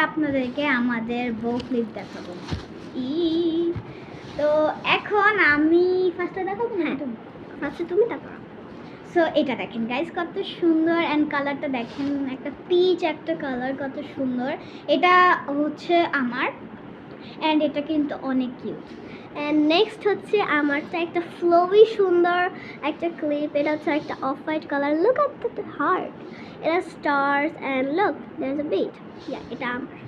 আপনাদেরকে আমাদের বউ ক্লিপ দেখাবো। তো এখন আমি ফার্স্টে দেখাবো। হ্যাঁ, ফার্স্টে তুমি দেখাও। সো এটা দেখেন গাইস, কত সুন্দর অ্যান্ড কালারটা দেখেন, একটা পিচ একটা কালার, কত সুন্দর। এটা হচ্ছে আমার, অ্যান্ড এটা কিন্তু অনেক কিউট। অ্যান্ড নেক্সট হচ্ছে আমারটা একটা ফ্লোই সুন্দর একটা ক্লিপ। এটা হচ্ছে একটা off white colour. Look at the heart, এটা stars and look there is a bit. Yeah, এটা আমার।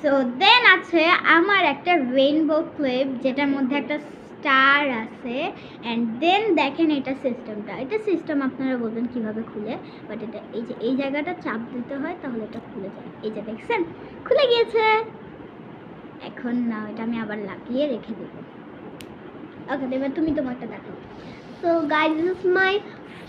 সো দেন আছে আমার একটা রেইনবো ক্লিপ, যেটার মধ্যে একটা স্টার আছে। অ্যান্ড দেন দেখেন এটা সিস্টেমটা, এটা সিস্টেম আপনারা বলবেন কীভাবে খুলে, বাট এটা এই যে এই জায়গাটা চাপ দিতে হয়, তাহলে এটা খুলে যায়। এই যে দেখছেন, খুলে গিয়েছে। এখন না, এটা আমি আবার লাগিয়ে রেখে দেবো। ওকে, এবার তুমি তোমারটা দেখো। So guys, this is my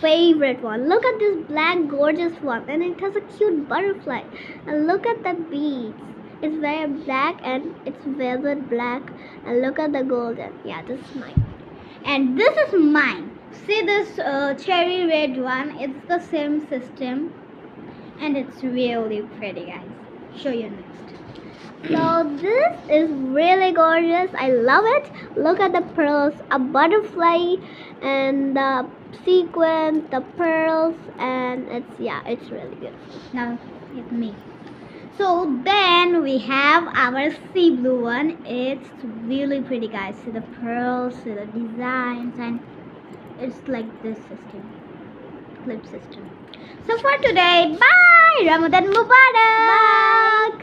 favorite one. Look at this black gorgeous one, and it has a cute butterfly. And look at the beads. It's very black and it's velvet black. And look at the golden. Yeah, this is mine. And this is mine. See this cherry red one? It's the same system, and it's really pretty, guys. Show you next. So this is really gorgeous. I love it. Look at the pearls, a butterfly, and the sequin, the pearls, and it's really beautiful. Now it's me. So then we have our sea blue one. It's really pretty, guys. See the pearls, see the designs, and it's like this system, clip system. So for today, bye. Ramadan Mubarak. Bye.